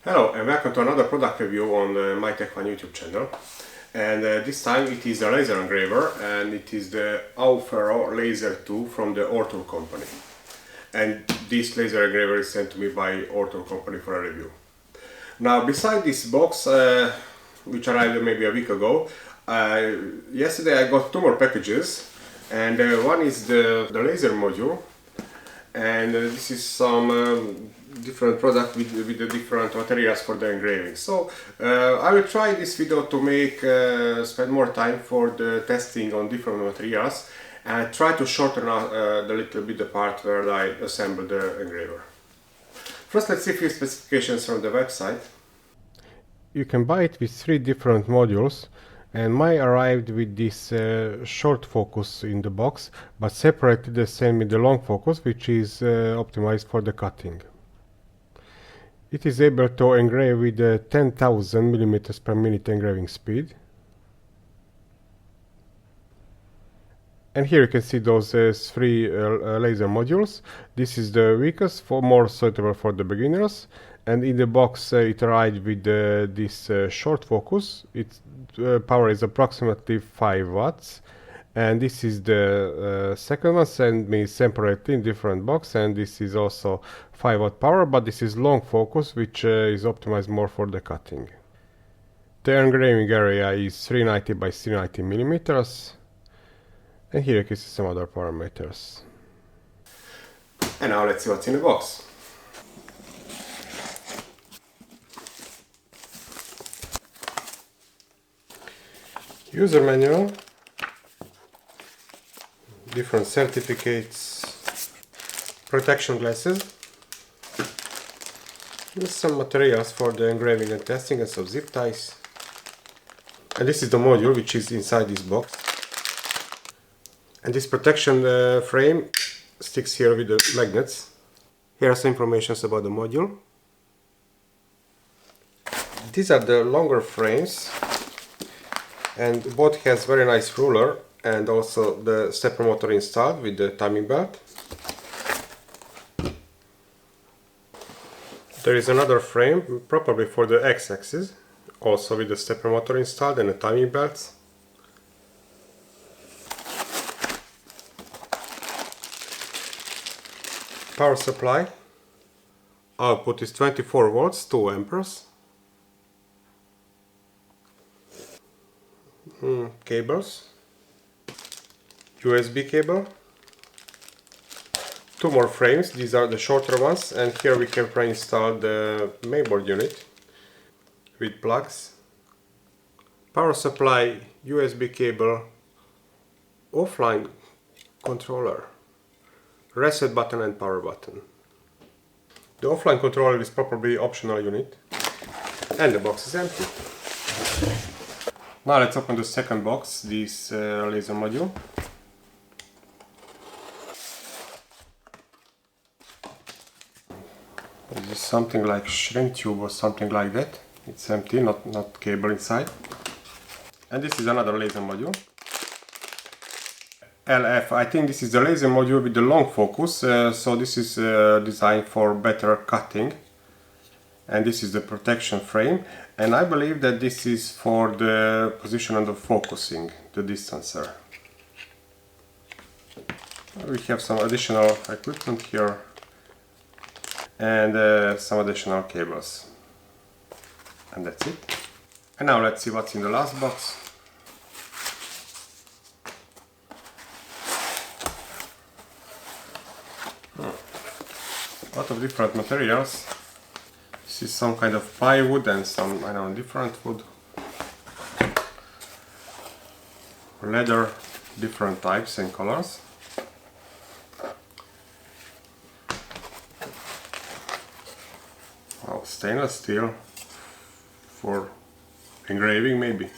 Hello and welcome to another product review on my Tech One YouTube channel. And this time it is a laser engraver, and it is the Aufero Laser 2 from the Ortur company. And this laser engraver is sent to me by Ortur company for a review. Now, beside this box, which arrived maybe a week ago, yesterday I got two more packages, and one is the laser module, and this is some different product with the different materials for the engraving. So I will try this video to spend more time for the testing on different materials and try to shorten the little bit the part where I assemble the engraver. First, let's see a few specifications from the website. You can buy it with three different modules, and mine arrived with this short focus in the box, but separated they sent me the long focus, which is optimized for the cutting. It is able to engrave with 10,000 millimeters per minute engraving speed. And here you can see those three laser modules. This is the weakest, more suitable for the beginners. And in the box it arrived with this short focus. Its power is approximately 5 watts. And this is the second one, sent me separately in different box, and this is also 5 watt power, but this is long focus, which is optimized more for the cutting. The engraving area is 390 by 390 millimeters, and here you can see some other parameters. And now let's see what's in the box. User manual, different certificates, protection glasses, and some materials for the engraving and testing, and some zip ties. And this is the module which is inside this box. And this protection frame sticks here with the magnets. Here are some information about the module. These are the longer frames, and both has very nice ruler and also the stepper motor installed with the timing belt. There is another frame, probably for the X-axis, also with the stepper motor installed and the timing belts. Power supply. Output is 24 volts, 2 amperes. Cables. USB cable, two more frames, these are the shorter ones, and here we have pre-installed the mainboard unit with plugs, power supply, USB cable, offline controller, reset button and power button. The offline controller is probably optional unit, and the box is empty. Now let's open the second box, this laser module. This is something like shrink tube or something like that. It's empty, not cable inside. And this is another laser module. LF, I think this is the laser module with the long focus, so this is designed for better cutting. And this is the protection frame, and I believe that this is for the position of the focusing, the distancer. We have some additional equipment here, and some additional cables, and that's it. And now let's see what's in the last box. A lot of different materials. This is some kind of plywood and some, I don't know, different wood. Leather, different types and colors. Well, stainless steel for engraving maybe.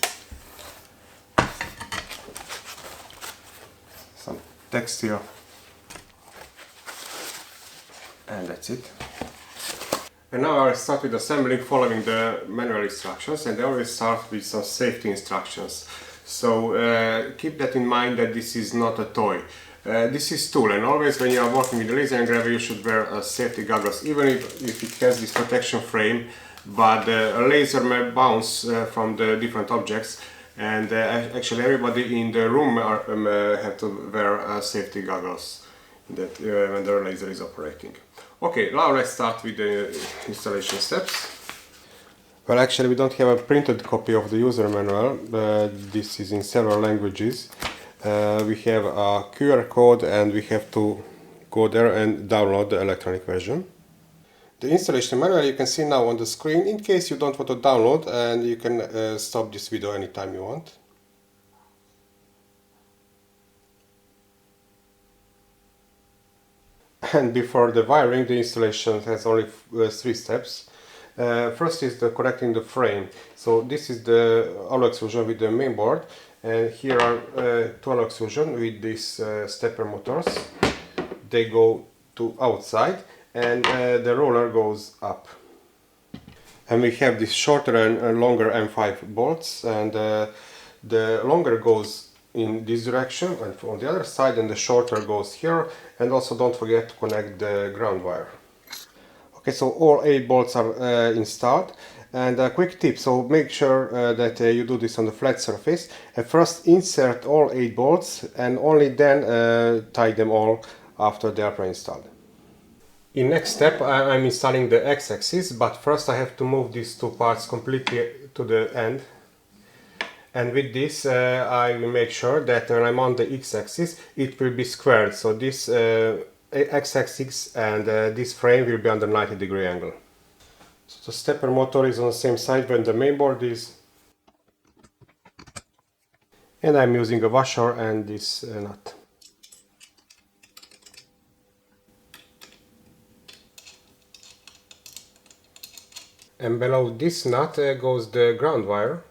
Some textile. And that's it. And now I'll start with assembling following the manual instructions, and I always start with some safety instructions. So keep that in mind that this is not a toy. This is tool, and always when you are working with the laser engraver you should wear safety goggles. Even if it has this protection frame, but the laser may bounce from the different objects, and actually everybody in the room have to wear safety goggles that when the laser is operating. Okay, now let's start with the installation steps. Well, actually we don't have a printed copy of the user manual. This is in several languages. We have a QR code and we have to go there and download the electronic version. The installation manual you can see now on the screen in case you don't want to download, and you can stop this video anytime you want. And before the wiring, the installation has only 3 steps. First is the connecting the frame. So this is the alloy extrusion with the main board, and here are 2 alloy extrusion with these stepper motors. They go to outside, and the roller goes up. And we have this shorter and longer M5 bolts, and the longer goes in this direction and on the other side, and the shorter goes here. And also don't forget to connect the ground wire. Okay, so all 8 bolts are installed. And a quick tip, so make sure that you do this on the flat surface. First insert all 8 bolts and only then tie them all after they are pre-installed. In next step I'm installing the X-axis, but first I have to move these 2 parts completely to the end. And with this I will make sure that when I'm on the X-axis it will be squared, so this X-axis and this frame will be under 90-degree angle. So the stepper motor is on the same side when the main board is. And I'm using a washer and this nut. And below this nut goes the ground wire.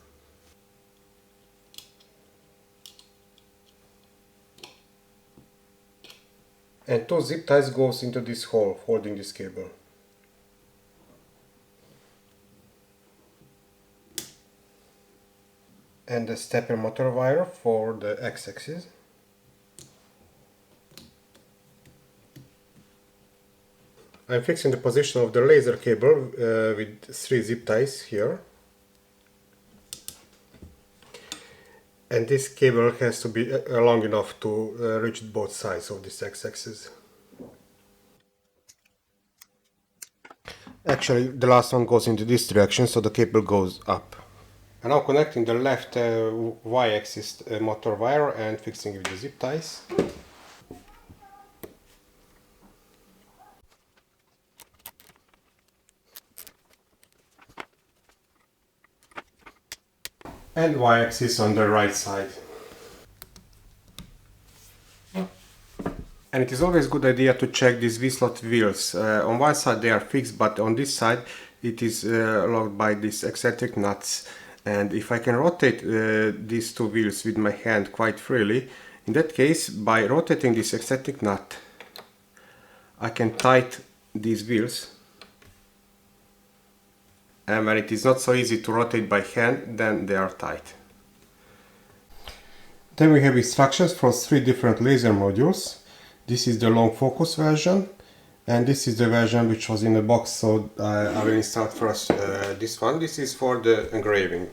And 2 zip ties goes into this hole holding this cable. And the stepper motor wire for the X-axis. I'm fixing the position of the laser cable with 3 zip ties here. And this cable has to be long enough to reach both sides of this X-axis. Actually, the last one goes into this direction, so the cable goes up. And now connecting the left Y-axis motor wire and fixing it with the zip ties. And Y-axis on the right side. And it is always a good idea to check these V-slot wheels. On one side they are fixed, but on this side it is locked by these eccentric nuts. And if I can rotate these 2 wheels with my hand quite freely, in that case, by rotating this eccentric nut, I can tighten these wheels. And when it is not so easy to rotate by hand, then they are tight. Then we have instructions for 3 different laser modules. This is the long focus version, and this is the version which was in the box, so I will install first this one. This is for the engraving.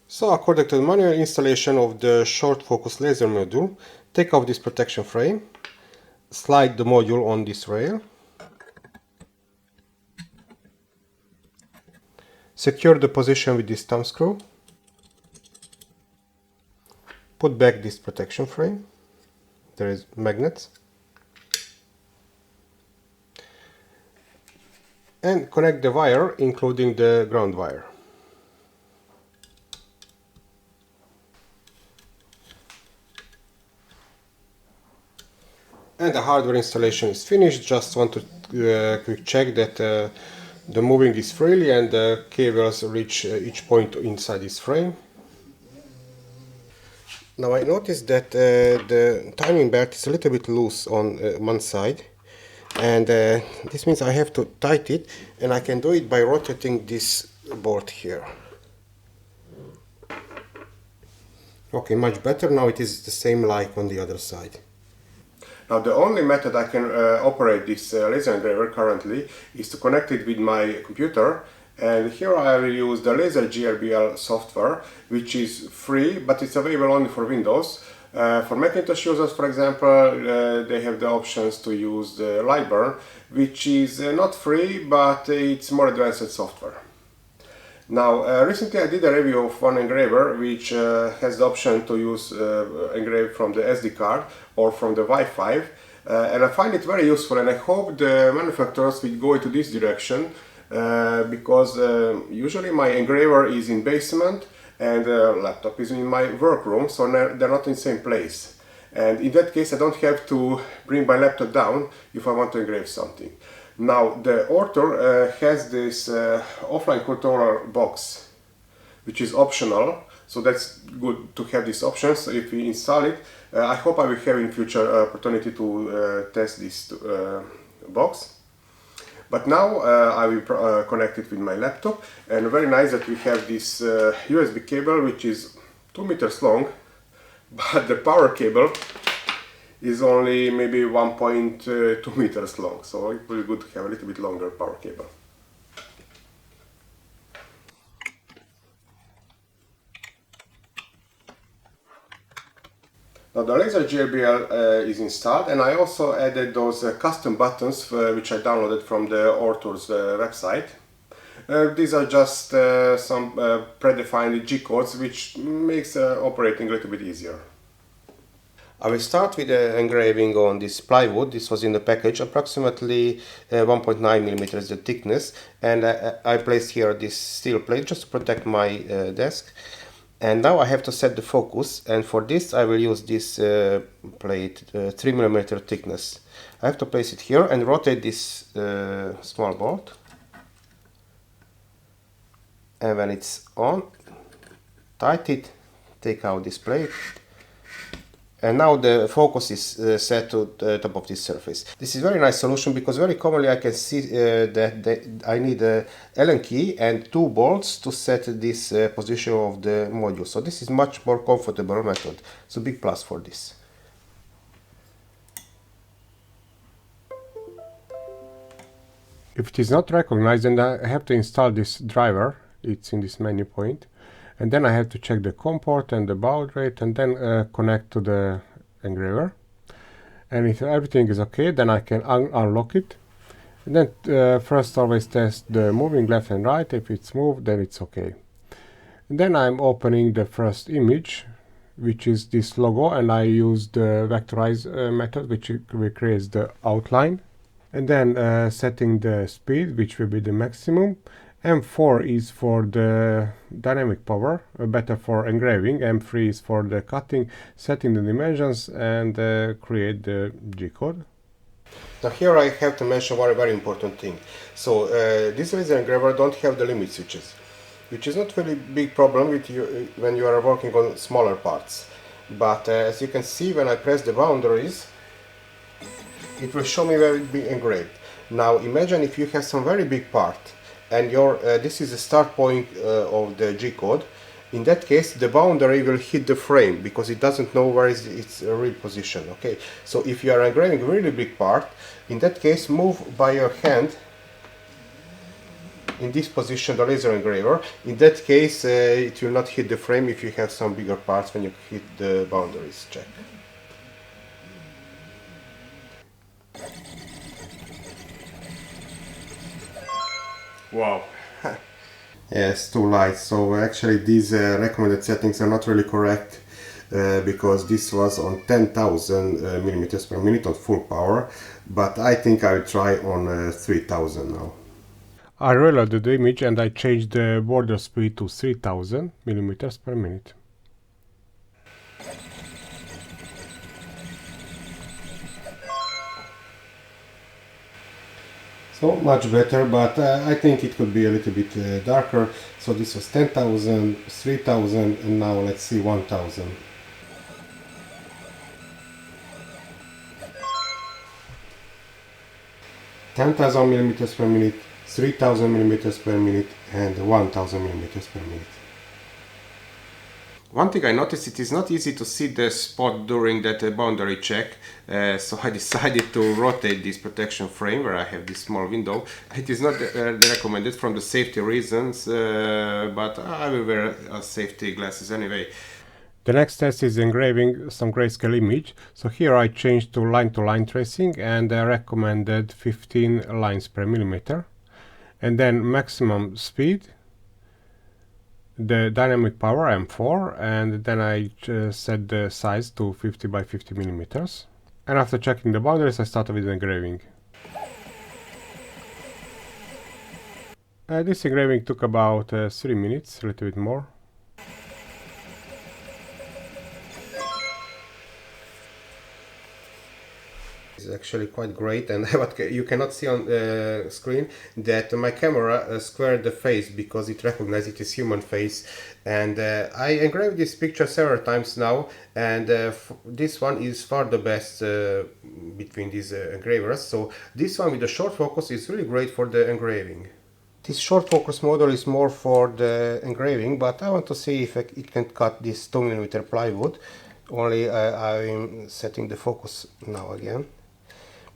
So according to the manual installation of the short focus laser module, take off this protection frame, slide the module on this rail, secure the position with this thumb screw, put back this protection frame, there is magnets, and connect the wire including the ground wire. And the hardware installation is finished. Just want to quick check that the moving is freely and the cables reach each point inside this frame. Now I noticed that the timing belt is a little bit loose on one side, and this means I have to tighten it, and I can do it by rotating this board here. Okay, much better. Now it is the same like on the other side. Now the only method I can operate this laser engraver currently is to connect it with my computer, and here I will use the LaserGRBL software, which is free but it's available only for Windows. For Macintosh users, for example, they have the options to use the Lightburn, which is not free but it's more advanced software. Now, recently I did a review of one engraver which has the option to use engrave from the SD card or from the Wi-Fi, and I find it very useful, and I hope the manufacturers will go into this direction, because usually my engraver is in basement and the laptop is in my workroom, so they're not in the same place. And in that case I don't have to bring my laptop down if I want to engrave something. Now the Ortur has this offline controller box, which is optional, so that's good to have this option. So if we install it, I hope I will have in future opportunity to test this box. But now I will connect it with my laptop, and very nice that we have this USB cable which is 2 meters long, but the power cable is only maybe 1.2 meters long, so it will be good to have a little bit longer power cable. Now the LaserGRBL is installed, and I also added those custom buttons which I downloaded from the Ortur's website. These are just some predefined G-codes which makes operating a little bit easier. I will start with the engraving on this plywood. This was in the package, approximately 1.9 millimeters the thickness, and I placed here this steel plate just to protect my desk. And now I have to set the focus, and for this I will use this plate, 3 millimeter thickness. I have to place it here and rotate this small bolt, and when it's on, tighten it, take out this plate. And now the focus is set to the top of this surface. This is a very nice solution, because very commonly I can see that I need a Allen key and 2 bolts to set this position of the module. So this is much more comfortable method. It's a big plus for this. If it is not recognized, then I have to install this driver. It's in this menu point. And then I have to check the COM port and the baud rate, and then connect to the engraver. And if everything is okay, then I can unlock it. And then first always test the moving left and right. If it's moved, then it's okay. And then I'm opening the first image, which is this logo, and I use the vectorize method, which recreates the outline. And then setting the speed, which will be the maximum. M4 is for the dynamic power, better for engraving. M3 is for the cutting, setting the dimensions, and create the G-code. Now here I have to mention one very important thing. So this laser engraver don't have the limit switches, which is not really big problem with you when you are working on smaller parts. But as you can see, when I press the boundaries, it will show me where it will be engraved. Now imagine if you have some very big part, and this is the start point of the G-code. In that case, the boundary will hit the frame because it doesn't know where is its real position. Okay, so if you are engraving a really big part, in that case, move by your hand in this position the laser engraver. In that case, it will not hit the frame if you have some bigger parts when you hit the boundaries. Check. Wow. Yes, too light. So actually these recommended settings are not really correct, because this was on 10,000 millimeters per minute on full power, but I think I will try on 3000 now. I reloaded the image and I changed the border speed to 3000 millimeters per minute. So much better, but I think it could be a little bit darker. So this was 10,000, 3000, and now let's see 1000. (10,000 millimeters per minute, 3000 millimeters per minute, and 1000 millimeters per minute. One thing I noticed, it is not easy to see the spot during that boundary check, so I decided to rotate this protection frame where I have this small window. It is not recommended from the safety reasons, but I will wear safety glasses anyway. The next test is engraving some grayscale image. So here I changed to line tracing and I recommended 15 lines per millimeter. And then maximum speed, the dynamic power M4, and then I set the size to 50 by 50 millimeters. And after checking the boundaries, I started with engraving. This engraving took about 3 minutes, a little bit more. Is actually quite great, and what you cannot see on the screen that my camera squared the face because it recognized it is human face, and I engraved this picture several times now, and this one is far the best between these engravers. So this one with the short focus is really great for the engraving. This short focus model is more for the engraving, but I want to see if it can cut this 2mm plywood. Only I'm setting the focus now again,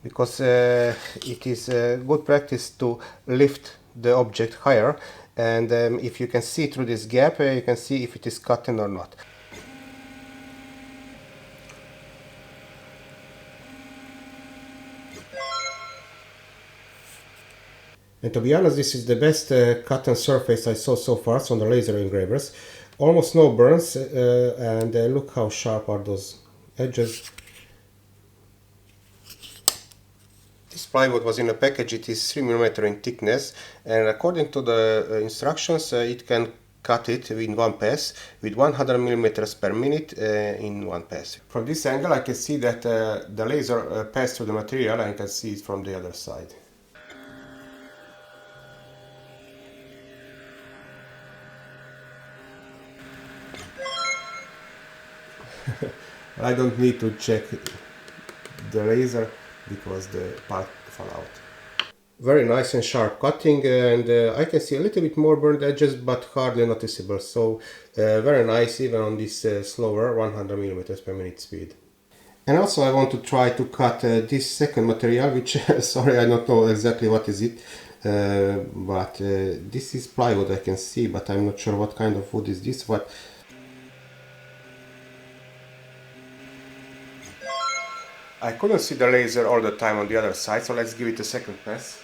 because it is good practice to lift the object higher, and if you can see through this gap, you can see if it is cutting or not. And to be honest, this is the best cut and surface I saw so far on the laser engravers. Almost no burns, and look how sharp are those edges. This plywood was in a package. It is 3mm in thickness, and according to the instructions, it can cut it in one pass with 100 mm per minute in one pass. From this angle I can see that the laser passed through the material, and I can see it from the other side. I don't need to check the laser because the part fell out. Very nice and sharp cutting, and I can see a little bit more burned edges, but hardly noticeable. So very nice even on this slower 100 mm per minute speed. And also I want to try to cut this second material, which sorry, I don't know exactly what is it, but this is plywood I can see, but I'm not sure what kind of wood is this. But I couldn't see the laser all the time on the other side, so let's give it a second pass.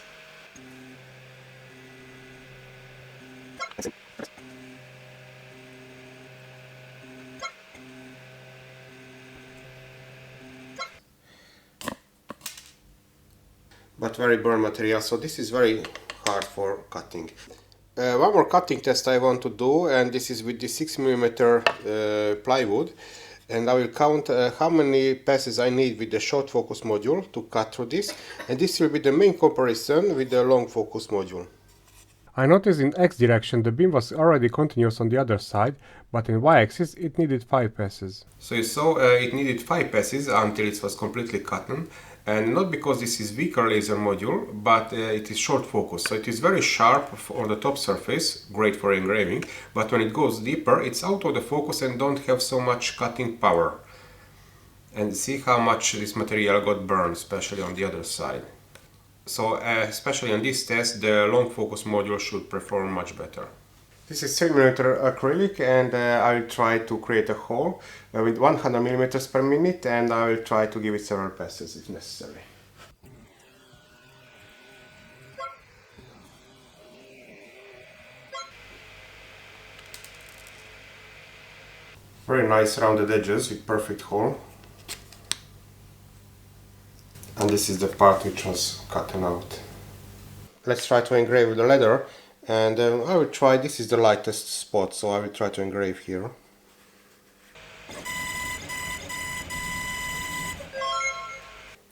But very burned material, so this is very hard for cutting. One more cutting test I want to do, and this is with the 6mm plywood. And I will count how many passes I need with the short focus module to cut through this, and this will be the main comparison with the long focus module. I noticed in X direction the beam was already continuous on the other side, but in Y axis it needed 5 passes. So you saw it needed 5 passes until it was completely cut, and not because this is weaker laser module, but it is short focus, so it is very sharp on the top surface, great for engraving, but when it goes deeper it's out of the focus and don't have so much cutting power. And see how much this material got burned, especially on the other side. So especially on this test, the long focus module should perform much better. This is 3mm acrylic, and I will try to create a hole with 100 mm per minute, and I will try to give it several passes if necessary. Very nice rounded edges with perfect hole. And this is the part which was cut out. Let's try to engrave with the leather, and I will try, this is the lightest spot, so I will try to engrave here.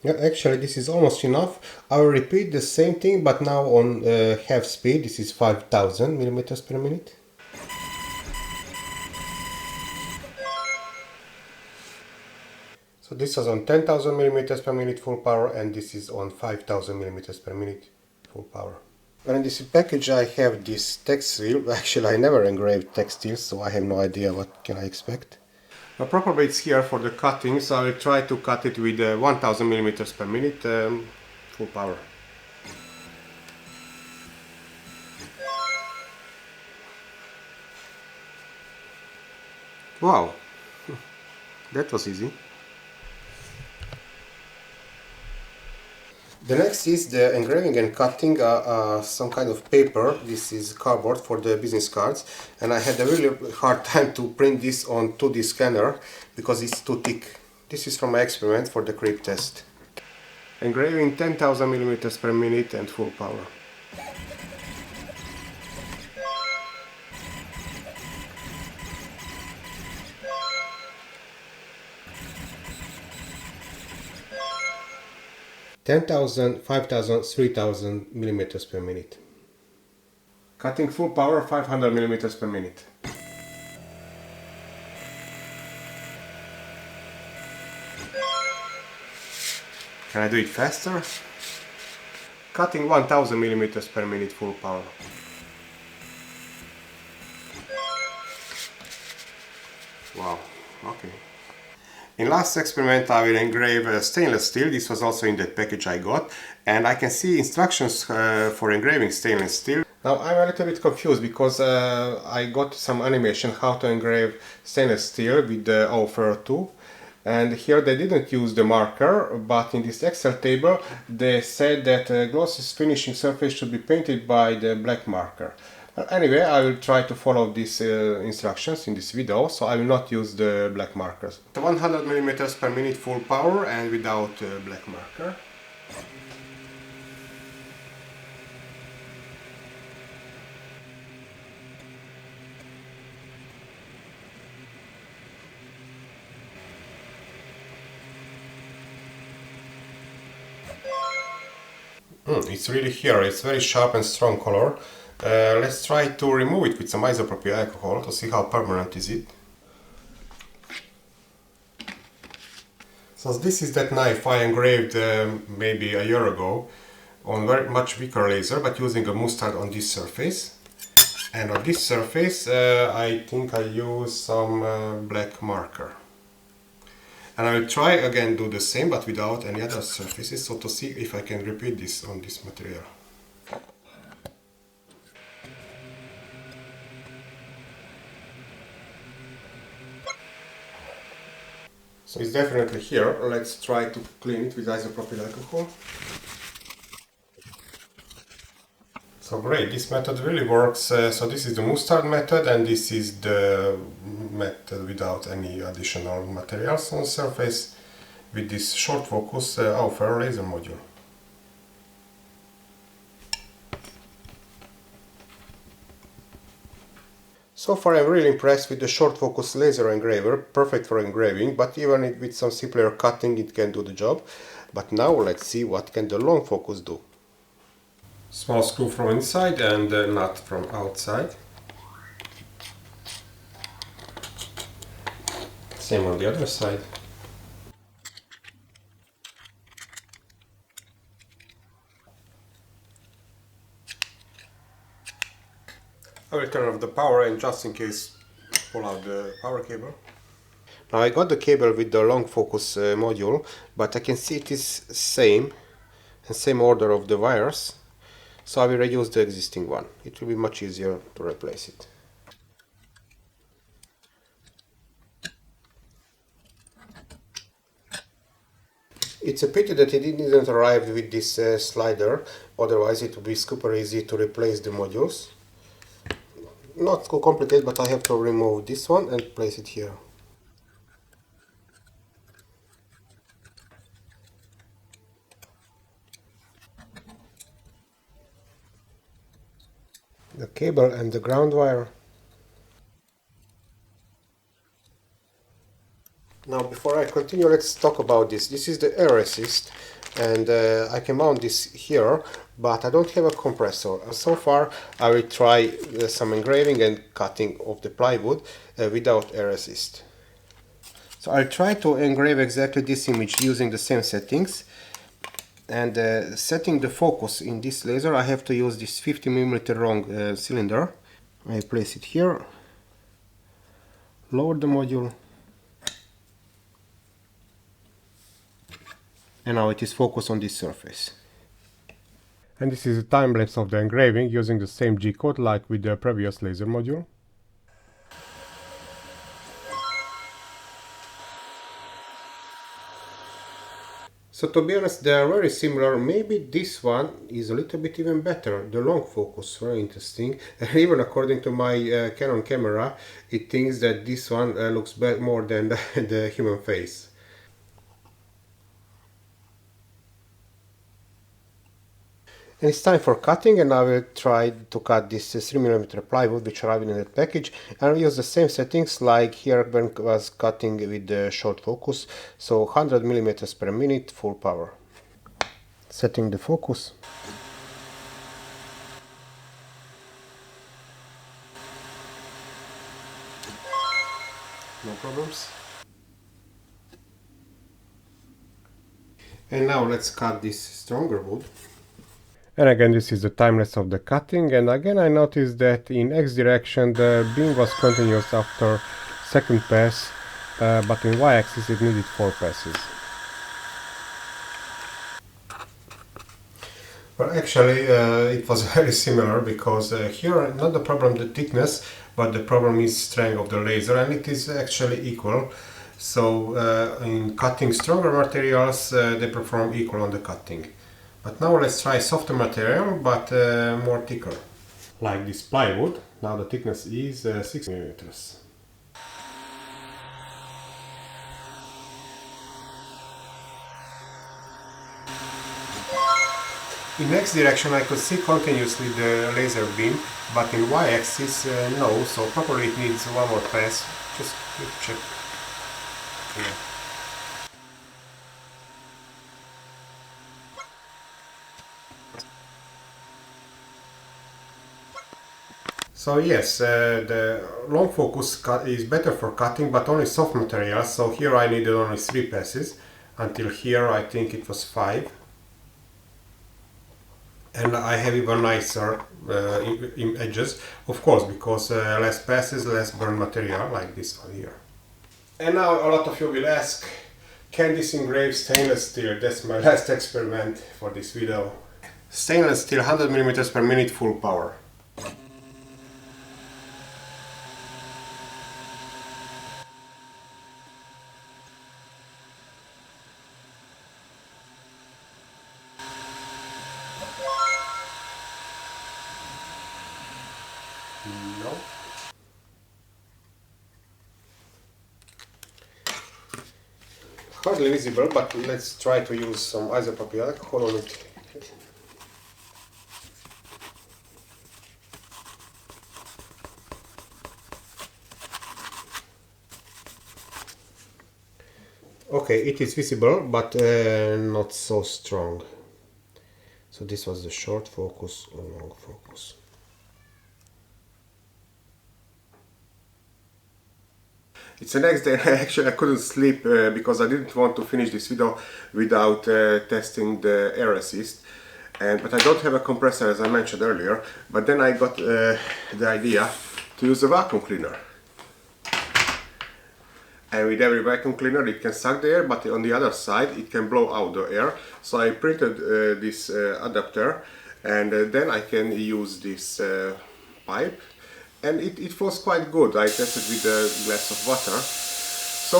Yeah, actually this is almost enough. I will repeat the same thing, but now on half speed. This is 5000 mm per minute. So this is on 10,000 mm per minute full power, and this is on 5,000 mm per minute full power. And in this package I have this textile. Actually I never engraved textiles, so I have no idea what can I expect. Probably it's here for the cutting, so I will try to cut it with 1000 millimeters per minute, full power. Wow, that was easy. The next is the engraving and cutting some kind of paper. This is cardboard for the business cards, and I had a really hard time to print this on 2D scanner because it's too thick. This is from my experiment for the creep test. Engraving 10,000 millimeters per minute and full power. Ten thousand, 5,000, 3,000 millimeters per minute. Cutting full power 500 millimeters per minute. Can I do it faster? Cutting 1000 millimeters per minute full power. Wow, okay. In last experiment I will engrave stainless steel. This was also in that package I got, and I can see instructions for engraving stainless steel. Now I'm a little bit confused because I got some animation how to engrave stainless steel with the Aufero tool, and here they didn't use the marker, but in this Excel table they said that glossy finishing surface should be painted by the black marker. Anyway, I will try to follow these instructions in this video, so I will not use the black markers. 100 millimeters per minute full power and without black marker. It's really here, it's very sharp and strong color. Let's try to remove it with some isopropyl alcohol to see how permanent is it. So this is that knife I engraved maybe a year ago on very much weaker laser, but using a mustard on this surface. And on this surface I think I use some black marker. And I will try again do the same but without any other surfaces, so to see if I can repeat this on this material. So it's definitely here. Let's try to clean it with isopropyl alcohol. So great, this method really works. So this is the mustard method and this is the method without any additional materials on the surface with this short focus Aufero laser module. So far I'm really impressed with the short focus laser engraver, perfect for engraving, but even with some simpler cutting it can do the job. But now let's see what can the long focus do. Small screw from inside and a nut from outside. Same on the other side. I will turn off the power and just in case pull out the power cable. Now I got the cable with the long focus module, but I can see it is same order of the wires, so I will reuse the existing one. It will be much easier to replace it. It's a pity that it didn't arrive with this slider, otherwise it would be super easy to replace the modules. Not too complicated, but I have to remove this one and place it here. The cable and the ground wire. Now before I continue, let's talk about this. This is the air assist, and I can mount this here, but I don't have a compressor. So far I will try some engraving and cutting of the plywood without air assist. So I'll try to engrave exactly this image using the same settings, And setting the focus in this laser, I have to use this 50mm long cylinder. I place it here, lower the module, and now it is focused on this surface. And this is a time lapse of the engraving using the same G-code like with the previous laser module. So to be honest, they are very similar. Maybe this one is a little bit even better. The long focus, very interesting. Even according to my Canon camera, it thinks that this one looks more than the human face. And it's time for cutting, and I will try to cut this 3mm plywood which arrived in that package. I'll use the same settings like here when I was cutting with the short focus, so 100mm per minute, full power. Setting the focus. No problems. And now let's cut this stronger wood. And again, this is the timeless of the cutting, and again I noticed that in X direction the beam was continuous after second pass, but in Y axis it needed 4 passes. Well, actually it was very similar, because here not the problem the thickness, but the problem is strength of the laser, and it is actually equal. So in cutting stronger materials they perform equal on the cutting. But now let's try softer material, but more thicker. Like this plywood, now the thickness is 6mm. In X direction I could see continuously the laser beam, but in Y axis no, so probably it needs one more pass. Just check. Yeah. So yes, the long focus is better for cutting, but only soft materials. So here I needed only 3 passes. Until here I think it was 5. And I have even nicer edges, of course, because less passes, less burn material, like this one here. And now a lot of you will ask, can this engrave stainless steel? That's my last experiment for this video. Stainless steel, 100mm per minute, full power. No. Hardly visible, but let's try to use some isopropyl alcohol on it. Okay, it is visible, but not so strong. So this was the short focus or long focus. It's the next day. Actually I couldn't sleep because I didn't want to finish this video without testing the air assist. But I don't have a compressor, as I mentioned earlier, but then I got the idea to use a vacuum cleaner. And with every vacuum cleaner it can suck the air, but on the other side it can blow out the air. So I printed this adapter, and then I can use this pipe. And it was quite good. I tested with a glass of water. So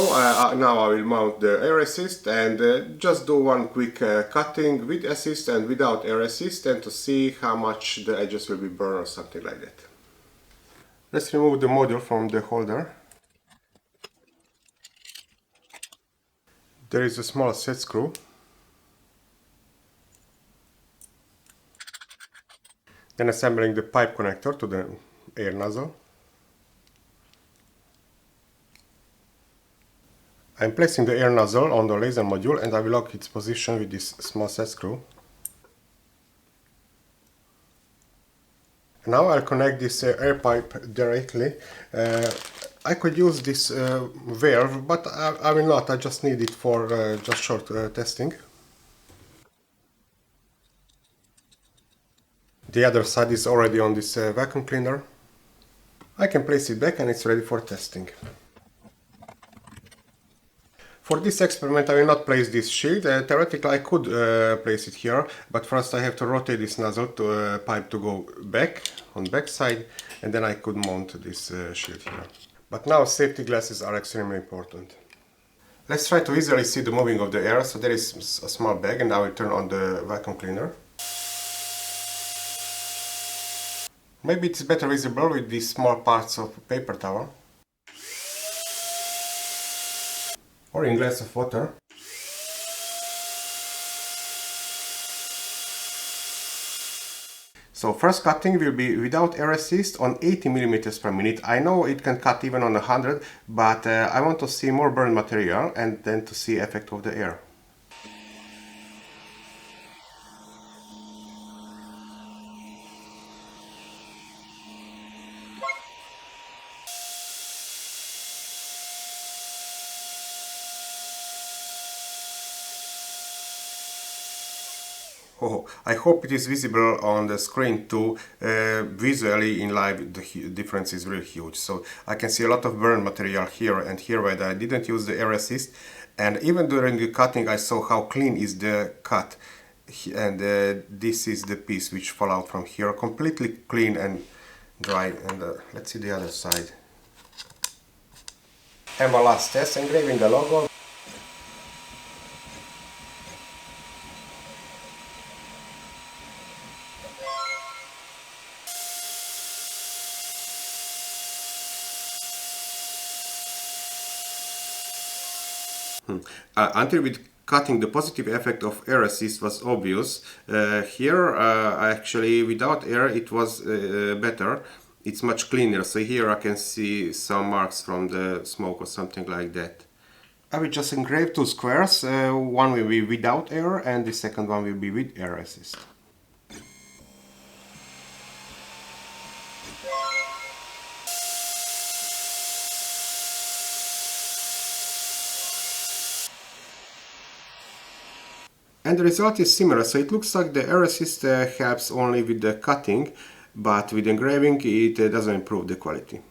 now I will mount the air assist and just do one quick cutting with assist and without air assist, and to see how much the edges will be burned or something like that. Let's remove the module from the holder. There is a small set screw. Then assembling the pipe connector to the air nozzle. I'm placing the air nozzle on the laser module, and I will lock its position with this small set screw. Now I'll connect this air pipe directly. I could use this valve, but I will not. I just need it for just short testing. The other side is already on this vacuum cleaner. I can place it back and it's ready for testing. For this experiment I will not place this shield. Theoretically I could place it here, but first I have to rotate this nozzle to pipe to go back on back side, and then I could mount this shield here. But now safety glasses are extremely important. Let's try to easily see the moving of the air. So there is a small bag and I will turn on the vacuum cleaner. Maybe it's better visible with these small parts of paper towel. Or in glass of water. So first cutting will be without air assist on 80 mm per minute. I know it can cut even on 100, but I want to see more burn material and then to see effect of the air. Oh, I hope it is visible on the screen too. Visually in live the difference is really huge. So I can see a lot of burn material here and here where I didn't use the air assist. And even during the cutting I saw how clean is the cut. And this is the piece which fell out from here. Completely clean and dry. And let's see the other side. And my last test, engraving the logo. Until with cutting the positive effect of air assist was obvious. Here actually without air it was better. It's much cleaner. So here I can see some marks from the smoke or something like that. I will just engrave two squares. One will be without air and the second one will be with air assist. And the result is similar, so it looks like the air assist helps only with the cutting, but with engraving it doesn't improve the quality.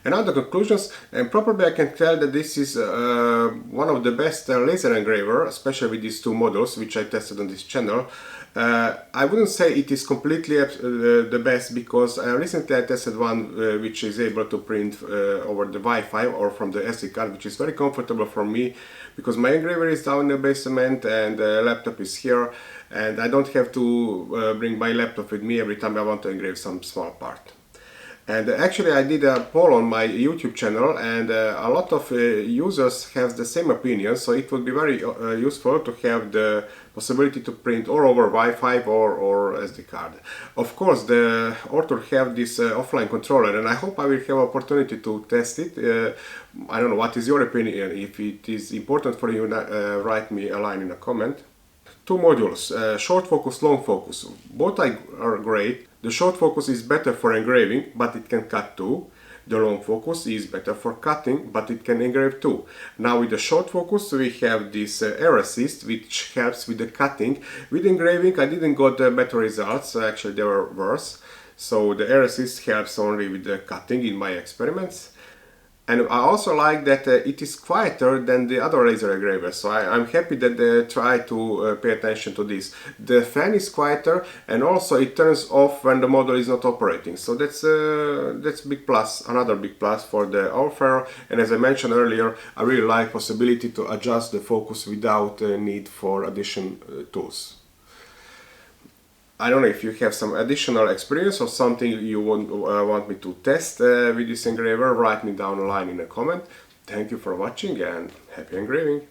And now the conclusions, and probably I can tell that this is one of the best laser engraver, especially with these two models which I tested on this channel. I wouldn't say it is completely the best, because recently I tested one which is able to print over the Wi-Fi or from the SD card, which is very comfortable for me because my engraver is down in the basement and the laptop is here, and I don't have to bring my laptop with me every time I want to engrave some small part. And actually I did a poll on my YouTube channel, and a lot of users have the same opinion, so it would be very useful to have the possibility to print or over Wi-Fi or SD card. Of course the Ortur have this offline controller, and I hope I will have opportunity to test it. I don't know, what is your opinion? If it is important for you, write me a line in a comment. Two modules, short focus, long focus. Both are great. The short focus is better for engraving, but it can cut too. The long focus is better for cutting, but it can engrave too. Now with the short focus we have this air assist, which helps with the cutting. With engraving I didn't got better results, actually they were worse. So the air assist helps only with the cutting in my experiments. And I also like that it is quieter than the other laser engravers, so I'm happy that they try to pay attention to this. The fan is quieter, and also it turns off when the model is not operating, so that's big plus, another big plus for the Aufero. And as I mentioned earlier, I really like possibility to adjust the focus without need for additional tools. I don't know if you have some additional experience or something you want me to test with this engraver. Write me down a line in a comment. Thank you for watching and happy engraving!